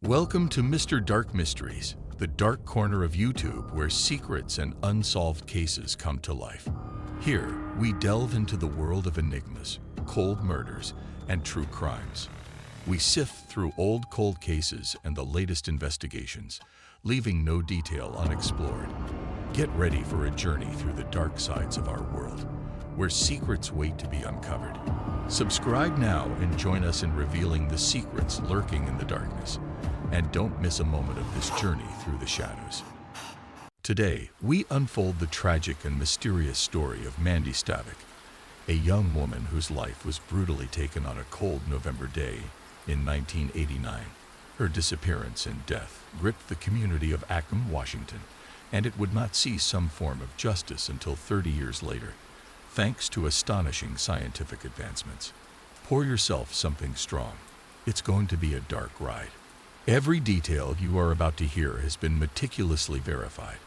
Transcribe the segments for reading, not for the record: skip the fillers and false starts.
Welcome to Mr. Dark Mysteries, the dark corner of YouTube where secrets and unsolved cases come to life. Here, we delve into the world of enigmas, cold murders, and true crimes. We sift through old cold cases and the latest investigations, leaving no detail unexplored. Get ready for a journey through the dark sides of our world, where secrets wait to be uncovered. Subscribe now and join us in revealing the secrets lurking in the darkness. And don't miss a moment of this journey through the shadows. Today, we unfold the tragic and mysterious story of Mandy Stavik, a young woman whose life was brutally taken on a cold November day in 1989. Her disappearance and death gripped the community of Acme, Washington, and it would not see some form of justice until 30 years later, thanks to astonishing scientific advancements. Pour yourself something strong. It's going to be a dark ride. Every detail you are about to hear has been meticulously verified.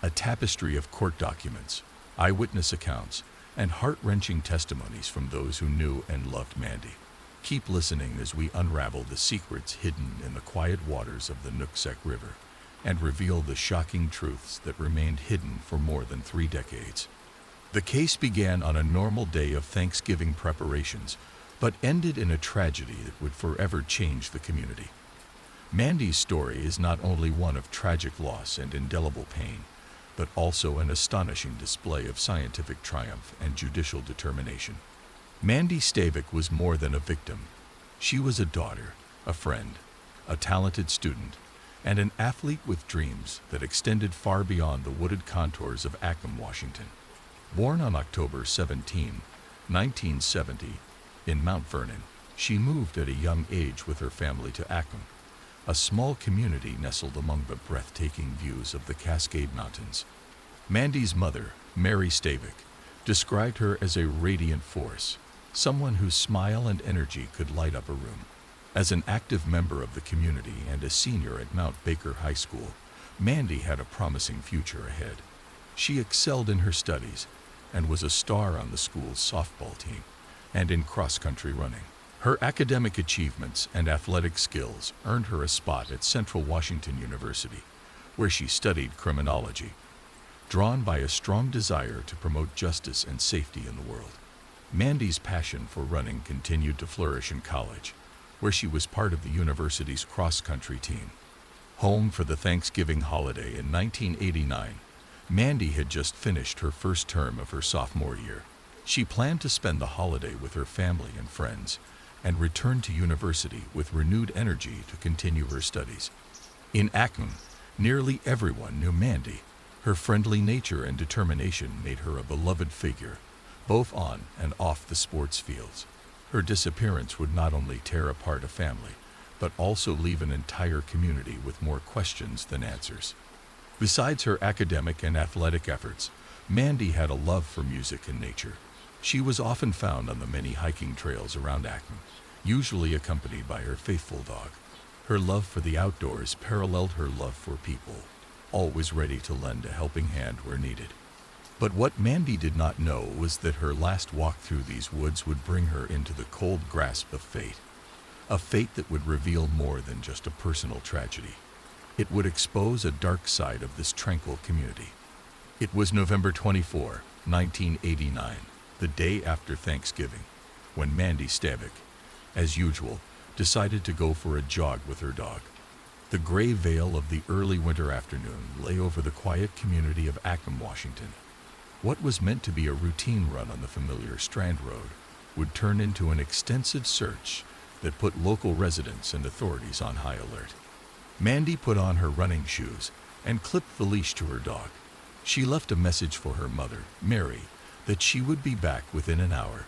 A tapestry of court documents, eyewitness accounts, and heart-wrenching testimonies from those who knew and loved Mandy. Keep listening as we unravel the secrets hidden in the quiet waters of the Nooksack River and reveal the shocking truths that remained hidden for more than 3 decades. The case began on a normal day of Thanksgiving preparations, but ended in a tragedy that would forever change the community. Mandy's story is not only one of tragic loss and indelible pain, but also an astonishing display of scientific triumph and judicial determination. Mandy Stavik was more than a victim. She was a daughter, a friend, a talented student, and an athlete with dreams that extended far beyond the wooded contours of Acme, Washington. Born on October 17, 1970, in Mount Vernon, she moved at a young age with her family to Acme, a small community nestled among the breathtaking views of the Cascade Mountains. Mandy's mother, Mary Stavik, described her as a radiant force, someone whose smile and energy could light up a room. As an active member of the community and a senior at Mount Baker High School, Mandy had a promising future ahead. She excelled in her studies and was a star on the school's softball team and in cross-country running. Her academic achievements and athletic skills earned her a spot at Central Washington University, where she studied criminology. Drawn by a strong desire to promote justice and safety in the world, Mandy's passion for running continued to flourish in college, where she was part of the university's cross-country team. Home for the Thanksgiving holiday in 1989, Mandy had just finished her first term of her sophomore year. She planned to spend the holiday with her family and friends, and returned to university with renewed energy to continue her studies. In Acme, nearly everyone knew Mandy. Her friendly nature and determination made her a beloved figure, both on and off the sports fields. Her disappearance would not only tear apart a family, but also leave an entire community with more questions than answers. Besides her academic and athletic efforts, Mandy had a love for music and nature. She was often found on the many hiking trails around Acme, usually accompanied by her faithful dog. Her love for the outdoors paralleled her love for people, always ready to lend a helping hand where needed. But what Mandy did not know was that her last walk through these woods would bring her into the cold grasp of fate, a fate that would reveal more than just a personal tragedy. It would expose a dark side of this tranquil community. It was November 24, 1989. The day after Thanksgiving, when Mandy Stavik, as usual, decided to go for a jog with her dog. The gray veil of the early winter afternoon lay over the quiet community of Acme, Washington. What was meant to be a routine run on the familiar Strand Road would turn into an extensive search that put local residents and authorities on high alert. Mandy put on her running shoes and clipped the leash to her dog. She left a message for her mother, Mary, that she would be back within an hour.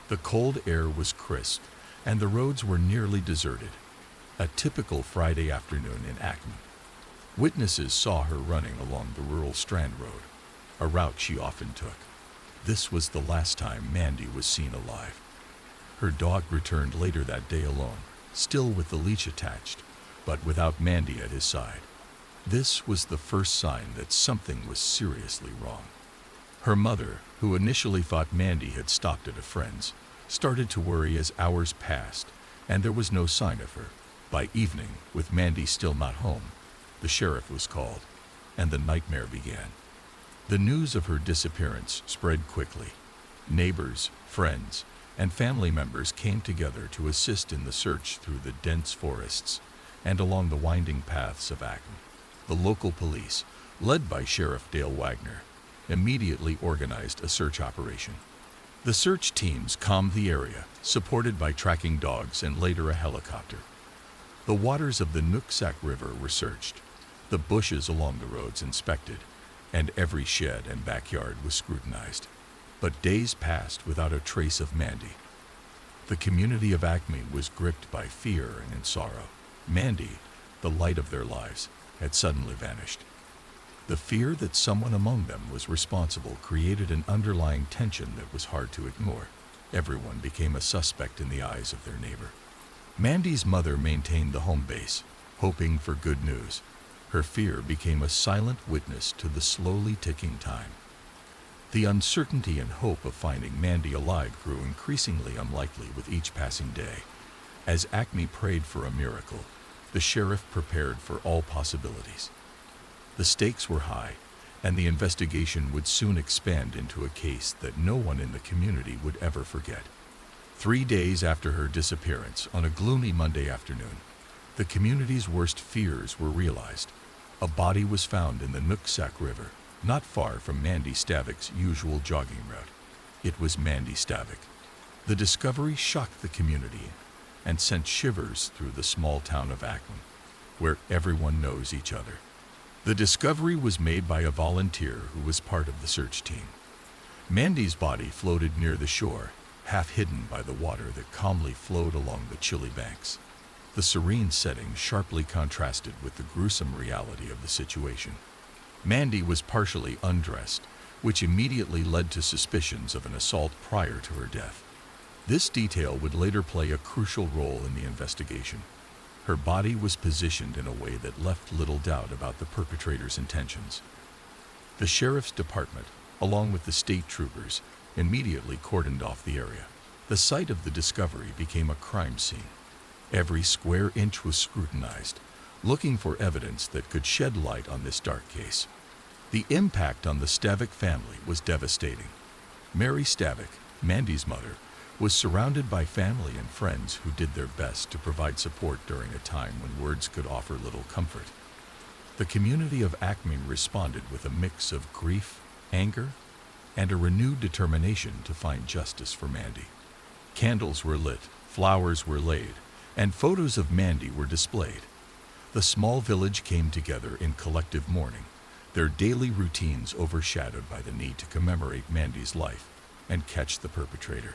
The cold air was crisp, and the roads were nearly deserted. A typical Friday afternoon in Acme. Witnesses saw her running along the rural Strand Road, a route she often took. This was the last time Mandy was seen alive. Her dog returned later that day alone, still with the leash attached, but without Mandy at his side. This was the first sign that something was seriously wrong. Her mother, who initially thought Mandy had stopped at a friend's, started to worry as hours passed and there was no sign of her. By evening, with Mandy still not home, the sheriff was called, and the nightmare began. The news of her disappearance spread quickly. Neighbors, friends, and family members came together to assist in the search through the dense forests and along the winding paths of Acme. The local police, led by Sheriff Dale Wagner, immediately organized a search operation. The search teams combed the area, supported by tracking dogs and later a helicopter. The waters of the Nooksack River were searched, the bushes along the roads inspected, and every shed and backyard was scrutinized. But days passed without a trace of Mandy. The community of Acme was gripped by fear and sorrow. Mandy, the light of their lives, had suddenly vanished. The fear that someone among them was responsible created an underlying tension that was hard to ignore. Everyone became a suspect in the eyes of their neighbor. Mandy's mother maintained the home base, hoping for good news. Her fear became a silent witness to the slowly ticking time. The uncertainty and hope of finding Mandy alive grew increasingly unlikely with each passing day. As Acme prayed for a miracle, the sheriff prepared for all possibilities. The stakes were high, and the investigation would soon expand into a case that no one in the community would ever forget. 3 days after her disappearance, on a gloomy Monday afternoon, the community's worst fears were realized. A body was found in the Nooksack River, not far from Mandy Stavik's usual jogging route. It was Mandy Stavik. The discovery shocked the community and sent shivers through the small town of Acme, where everyone knows each other. The discovery was made by a volunteer who was part of the search team. Mandy's body floated near the shore, half hidden by the water that calmly flowed along the chilly banks. The serene setting sharply contrasted with the gruesome reality of the situation. Mandy was partially undressed, which immediately led to suspicions of an assault prior to her death. This detail would later play a crucial role in the investigation. Her body was positioned in a way that left little doubt about the perpetrator's intentions. The sheriff's department, along with the state troopers, immediately cordoned off the area. The site of the discovery became a crime scene. Every square inch was scrutinized, looking for evidence that could shed light on this dark case. The impact on the Stavik family was devastating. Mary Stavik, Mandy's mother, was surrounded by family and friends who did their best to provide support during a time when words could offer little comfort. The community of Acme responded with a mix of grief, anger, and a renewed determination to find justice for Mandy. Candles were lit, flowers were laid, and photos of Mandy were displayed. The small village came together in collective mourning, their daily routines overshadowed by the need to commemorate Mandy's life and catch the perpetrator.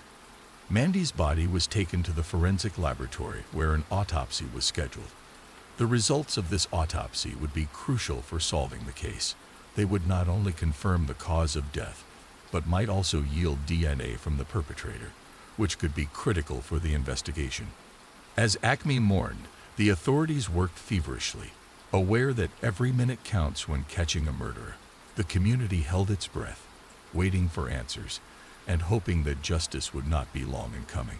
Mandy's body was taken to the forensic laboratory where an autopsy was scheduled. The results of this autopsy would be crucial for solving the case. They would not only confirm the cause of death, but might also yield DNA from the perpetrator, which could be critical for the investigation. As Acme mourned, the authorities worked feverishly, aware that every minute counts when catching a murderer. The community held its breath, waiting for answers, and hoping that justice would not be long in coming.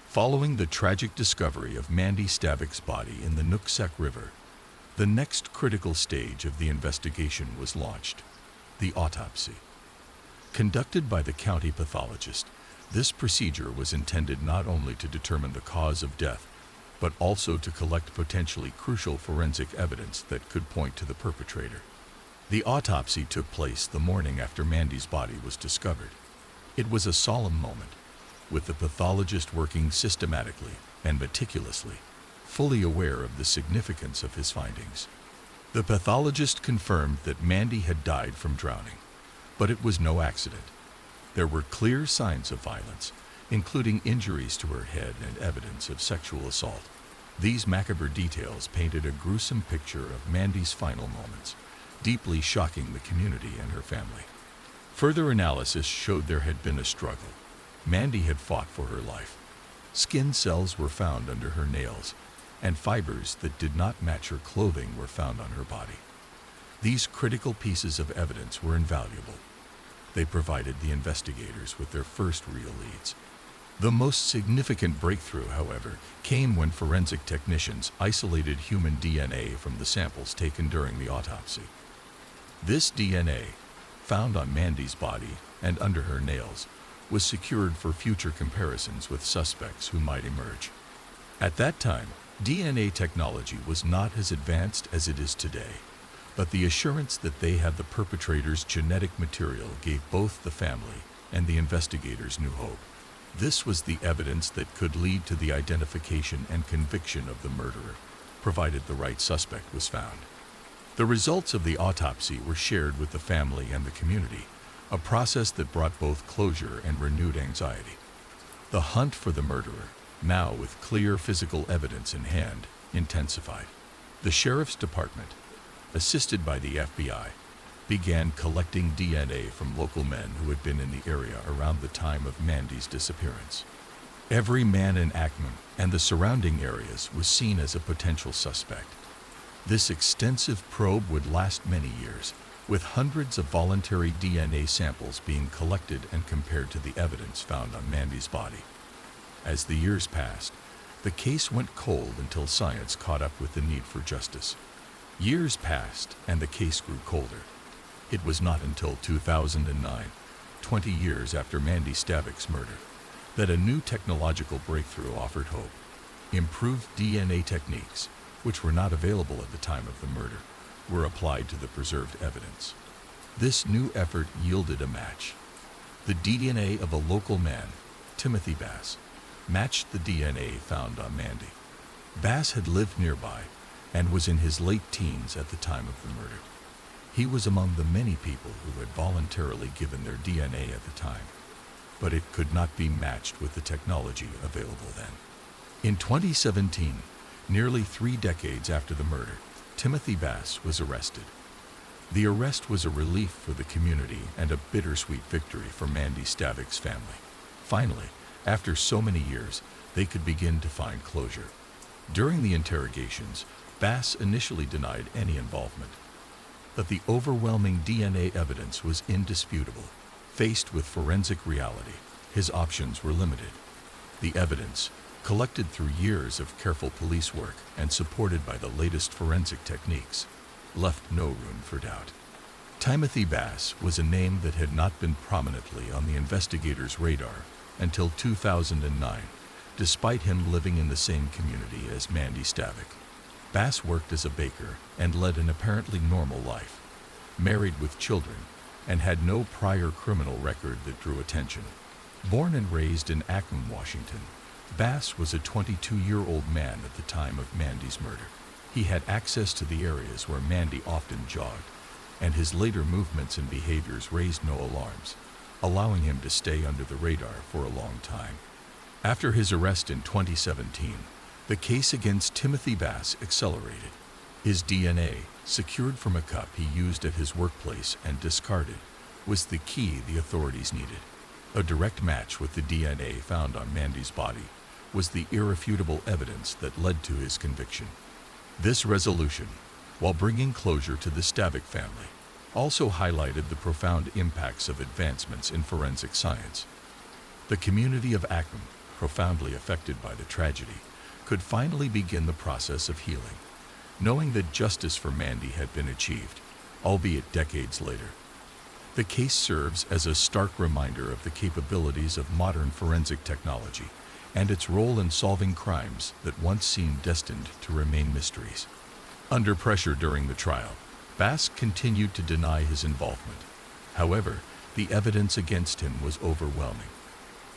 Following the tragic discovery of Mandy Stavik's body in the Nooksack River, the next critical stage of the investigation was launched: the autopsy. Conducted by the county pathologist, this procedure was intended not only to determine the cause of death, but also to collect potentially crucial forensic evidence that could point to the perpetrator. The autopsy took place the morning after Mandy's body was discovered. It was a solemn moment, with the pathologist working systematically and meticulously, fully aware of the significance of his findings. The pathologist confirmed that Mandy had died from drowning, but it was no accident. There were clear signs of violence, including injuries to her head and evidence of sexual assault. These macabre details painted a gruesome picture of Mandy's final moments, deeply shocking the community and her family. Further analysis showed there had been a struggle. Mandy had fought for her life. Skin cells were found under her nails, and fibers that did not match her clothing were found on her body. These critical pieces of evidence were invaluable. They provided the investigators with their first real leads. The most significant breakthrough, however, came when forensic technicians isolated human DNA from the samples taken during the autopsy. This DNA, found on Mandy's body and under her nails, was secured for future comparisons with suspects who might emerge. At that time, DNA technology was not as advanced as it is today, but the assurance that they had the perpetrator's genetic material gave both the family and the investigators new hope. This was the evidence that could lead to the identification and conviction of the murderer, provided the right suspect was found. The results of the autopsy were shared with the family and the community, a process that brought both closure and renewed anxiety. The hunt for the murderer, now with clear physical evidence in hand, intensified. The sheriff's department, assisted by the FBI, began collecting DNA from local men who had been in the area around the time of Mandy's disappearance. Every man in Acme and the surrounding areas was seen as a potential suspect. This extensive probe would last many years, with hundreds of voluntary DNA samples being collected and compared to the evidence found on Mandy's body. As the years passed, the case went cold until science caught up with the need for justice. Years passed and the case grew colder. It was not until 2009, 20 years after Mandy Stavik's murder, that a new technological breakthrough offered hope. Improved DNA techniques, which were not available at the time of the murder, were applied to the preserved evidence. This new effort yielded a match. The DNA of a local man, Timothy Bass, matched the DNA found on Mandy. Bass had lived nearby and was in his late teens at the time of the murder. He was among the many people who had voluntarily given their DNA at the time, but it could not be matched with the technology available then. In 2017, nearly 3 decades after the murder, Timothy Bass was arrested. The arrest was a relief for the community and a bittersweet victory for Mandy Stavik's family. Finally, after so many years, they could begin to find closure. During the interrogations, Bass initially denied any involvement, but the overwhelming DNA evidence was indisputable. Faced with forensic reality, his options were limited. The evidence, collected through years of careful police work and supported by the latest forensic techniques, left no room for doubt. Timothy Bass was a name that had not been prominently on the investigators' radar until 2009, despite him living in the same community as Mandy Stavik. Bass worked as a baker and led an apparently normal life, married with children, and had no prior criminal record that drew attention. Born and raised in Acme, Washington, Bass was a 22-year-old man at the time of Mandy's murder. He had access to the areas where Mandy often jogged, and his later movements and behaviors raised no alarms, allowing him to stay under the radar for a long time. After his arrest in 2017, the case against Timothy Bass accelerated. His DNA, secured from a cup he used at his workplace and discarded, was the key the authorities needed. A direct match with the DNA found on Mandy's body was the irrefutable evidence that led to his conviction. This resolution, while bringing closure to the Stavik family, also highlighted the profound impacts of advancements in forensic science. The community of Acme, profoundly affected by the tragedy, could finally begin the process of healing, knowing that justice for Mandy had been achieved, albeit decades later. The case serves as a stark reminder of the capabilities of modern forensic technology and its role in solving crimes that once seemed destined to remain mysteries. Under pressure during the trial, Bass continued to deny his involvement. However, the evidence against him was overwhelming.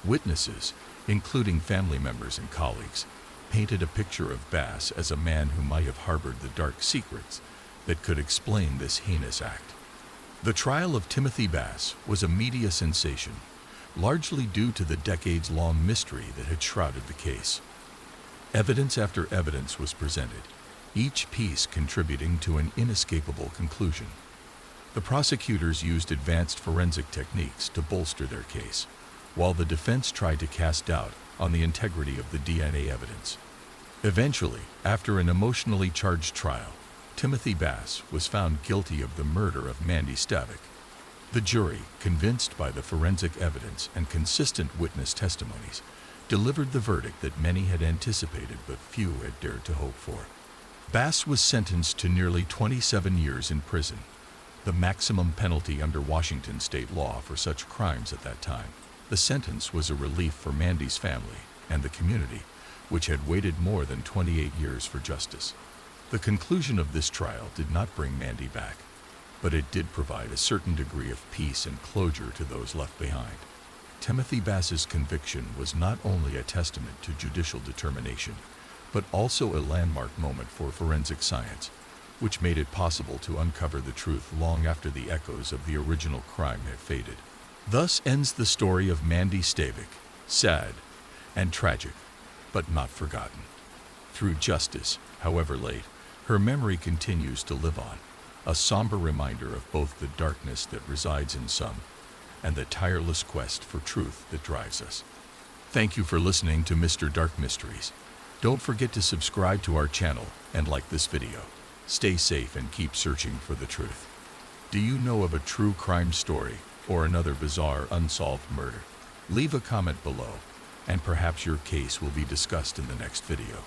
Witnesses, including family members and colleagues, painted a picture of Bass as a man who might have harbored the dark secrets that could explain this heinous act. The trial of Timothy Bass was a media sensation, largely due to the decades-long mystery that had shrouded the case. Evidence after evidence was presented, each piece contributing to an inescapable conclusion. The prosecutors used advanced forensic techniques to bolster their case, while the defense tried to cast doubt on the integrity of the DNA evidence. Eventually, after an emotionally charged trial, Timothy Bass was found guilty of the murder of Mandy Stavik. The jury, convinced by the forensic evidence and consistent witness testimonies, delivered the verdict that many had anticipated but few had dared to hope for. Bass was sentenced to nearly 27 years in prison, the maximum penalty under Washington state law for such crimes at that time. The sentence was a relief for Mandy's family and the community, which had waited more than 28 years for justice. The conclusion of this trial did not bring Mandy back, but it did provide a certain degree of peace and closure to those left behind. Timothy Bass's conviction was not only a testament to judicial determination, but also a landmark moment for forensic science, which made it possible to uncover the truth long after the echoes of the original crime had faded. Thus ends the story of Mandy Stavik, sad and tragic, but not forgotten. Through justice, however late, her memory continues to live on, a somber reminder of both the darkness that resides in some and the tireless quest for truth that drives us. Thank you for listening to Mr. Dark Mysteries. Don't forget to subscribe to our channel and like this video. Stay safe and keep searching for the truth. Do you know of a true crime story or another bizarre unsolved murder? Leave a comment below, and perhaps your case will be discussed in the next video.